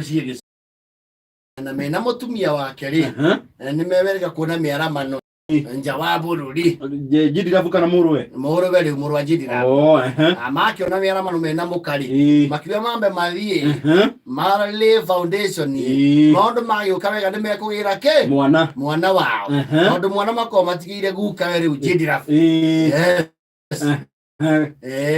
ciege na mena mutumia wake ri ni meberega kuona miaramano njawabu ruri Jidirafu kana muruwe ri murwa Jidirafu amaki ona miaramano mena mukari makiwa mambe mathie Marley Foundation maundu mayo kabega ni mekugira ke mwana wao maundu mwana makoma tigire guka ri Jidirafu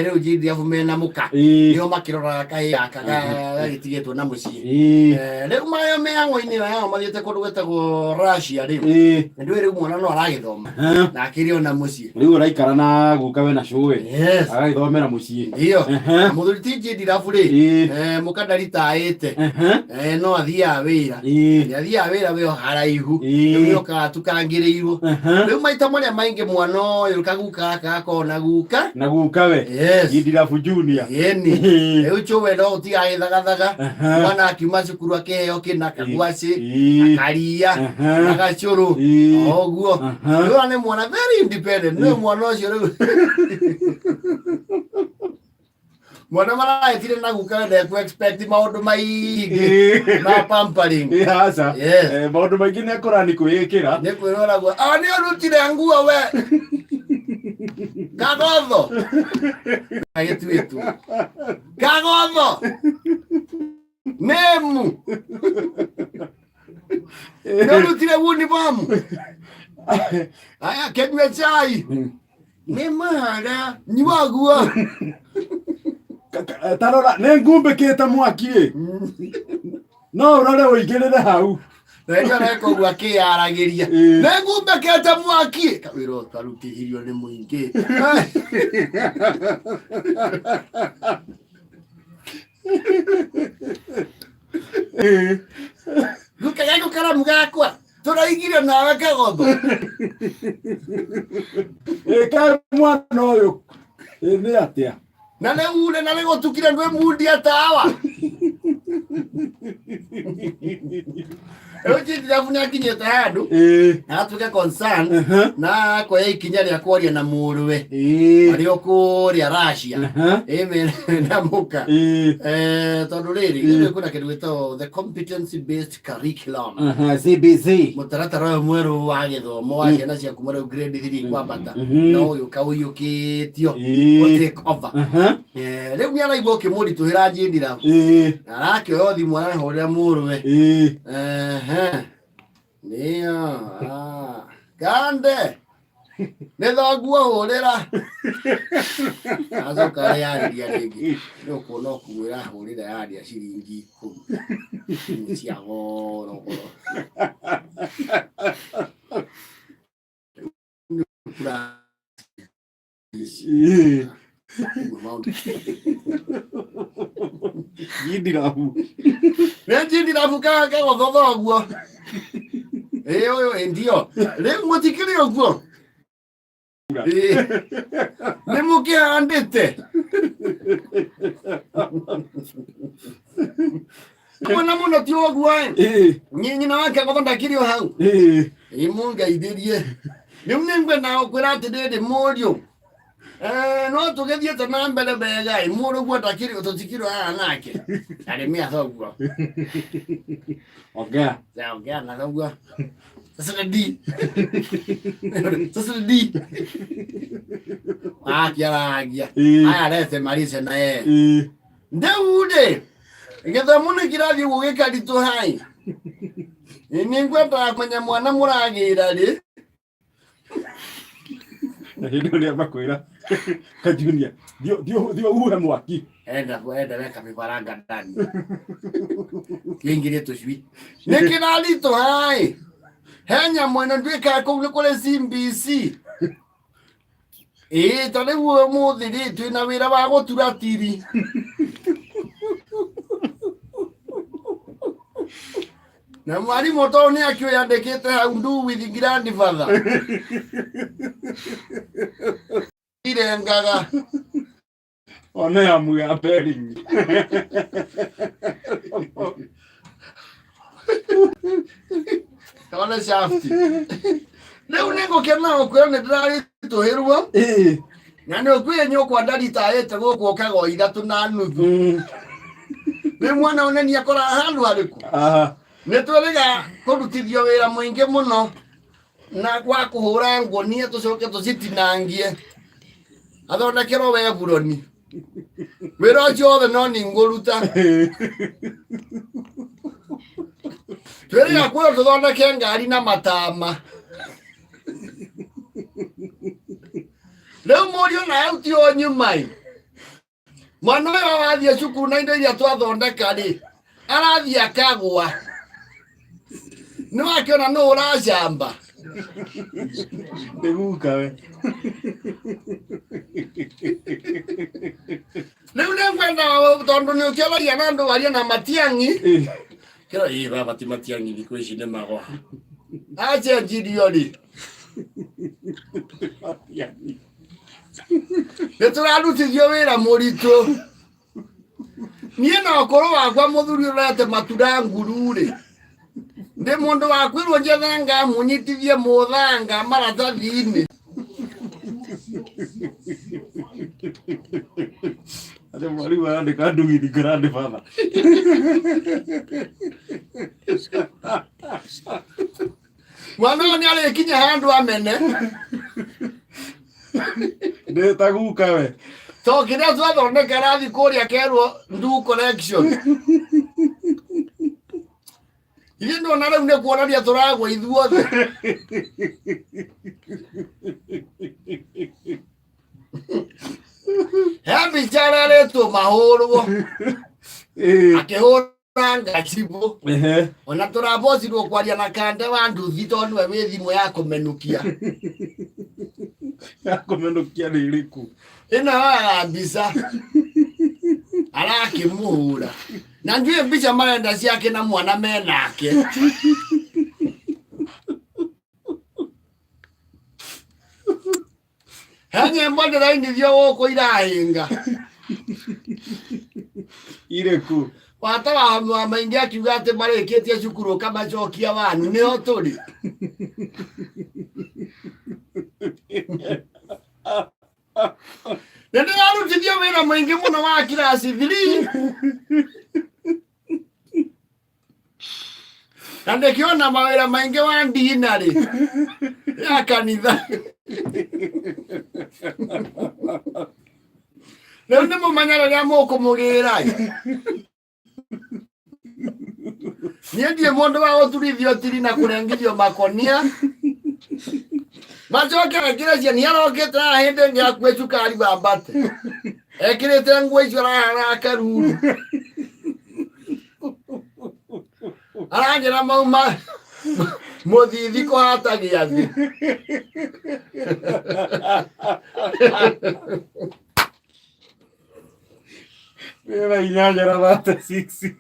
riu Jidirafu mena muka nio makirora kai akaga gitigetwo na mucii riu mayo meango-ini yao mathiete kundu gwetagwo Russia riu ndu riu mwana no aragithoma na akirio na mucii riu uraikara na guka we na cuwe agagithomera mucii iyo muthuri ti Jidirafu ri muka ndaritaite no athia wira we haraihu riu katukangiriirwo riu maita maria maingi mwana uyu kaguka akakona guka guka we Jidirafu Junior yeni uchowe no tiga ithagathaga mwana akiuma cukuru akiheo kina kagwaci akaria agacuru oguo riu ane mwana very independent no mwana ucio riu mwana maraetire na guka nde ku expect maundu maingi na pampering yasa maundu maingi ni akorani kwikira ni kwirora gwa ni urutire nguo we Kagodho ayetu Kagodho Memu Ndio tile wuni bamu aya kenywe chai Nemara nywaguo tarora ne ngumbe keta mwaki no urore uigirire hau Ndio reko gwa kiaragiria ngumbe keta mwaki kawiro tarutihirio ni muingi Luka yangu karamu gakwa turaigirio nawe Kagodho ka mwana uyu ni atia na leule na lego tukire ndwe mundi atawa Jidirafu nyakinyete handu atuke concern na kwa ikinya ria kwaria na muruwe ari okuria Russia na muka tondu riri kuna kindu gitagwo the competency based curriculum CBC mutaratara mweru wa githomo wa ciana cia kuma riu grade 3 kwambata na uyu kauyukitio take over riu ni araigua ukimurituhira Jidirafu arakioya thimu arahurira muruwe Nio Kande Nithogua hurira Azoka yariria ringi Nukuona kumwira hurira yaria ciringi 10 cia goro Jidirafu Kagodho thoguo ndio riu mutikiri uguo ni mukihandite mwana muno ti uguo nyina wake Kagodho ndakirio hau imungeithirie riu ningwenda ukwira ati ndiri murio no tugithiete na mbere bega imuru gwa takiri tutikiro nake ari mia thoguo ongea na thoguo sasa di kiaragia aya rete marise na ndeude ngethamu ni kirathi gugikaritu hai ningwenda kwenya mwana muragira ri ndio ni makwira ka Junior dio uhe mwaki enda weka mibaranga ndani kiingirie tucui nikirarito hai henya mwena ndwika kule CBC tone guo muthiri twina wira wa gutura tiri na mwarimu to ni akiyandikite hau ndu with grandfather irengaga one amu ya peri Tona shafti leo nego kena okwene ndari tuhirwo na no kwenye kwa ndari taete guko kago 3 na nuthu Nĩ mwana ũneni akora handu harĩkũ. Nĩ twĩrĩga kũrutithio wĩra mũingĩ mũno na gwa kũhũra ngũnia tũcoke tũcitinangie athondekerwo we buroni. Wĩra ũcio wothe no niĩ ngũruta. Twĩrĩga kwĩrwo tũthondeke ngari na matama. Rĩu mũriũ nawe ti o nyuma-ĩ. Mwana ũyũ wathiĩ cukuru na indo iria twathondeka-rĩ, arathiĩ akagwa. Nĩwakĩona nũũ ũracamba? Nĩ guka we. Rĩu nĩngwenda tondũ nĩũkĩoragia na andũ warie na Matiang'i. Kĩro baba ti Matiang'i thikũ ici nĩ magwa. Acenjirio-rĩ. Nĩtũrarutithio wĩra mũritũ. Niĩ na ũkũrũ wakwa mũthuri ũrete matura nguru-rĩ. Ndĩ mũndũ wa kwĩrwo njethe ngamunyitithie mũthanga maratathi-inĩ. Atĩ mwarimũ arandĩka ndugithi grandfather. Mwana ũyũ nĩarĩkinya handũ amene. Ndĩ ta guka we. To kĩrĩa twathondeka arathi kũrĩa kerwo ndu collection. Ithuĩ ndona rĩu nĩ kuonania tũragwa ithuothe. He mbica ararĩtwo mahũrwo. Akĩhũra ngacibũ. Ona tũrabocirwo kwaria na kande wa nduthi tondũ we wĩ thimũ ya kũmenukia. Ya kũmenukia nĩ ĩrĩkũ? Ĩno ya mbica. Arakĩmũhũra. Na njũĩ mbica marenda ciake na mwana menake. He nyĩmbo ndĩrainithio gũkũ irahĩnga. Irĩkũ? Wata wa maingĩ akiuga atĩ marĩkĩtie cukuru kamacokia wanyu nĩho tũrĩ. Nĩndĩrarutithio wĩra mũingĩ mũno wa kirasi 3. Na ndĩkĩona mawĩra maingĩ wa ndinarĩ ya kanitha. Rĩu nĩmũmenya rĩrĩa mũkũmũgĩra. Niĩ ndirĩ mũndũ wa gũturithio tiri na kũrengithio makonia. Macoke ekĩre ciani arokĩte haha hĩndĩ ĩngĩ akue cukari wambate. Ekĩrĩte nguo icio arahana karuru. Arangĩra mauma mũthithi kũhata gĩathĩ. Wĩra inyanya na 36.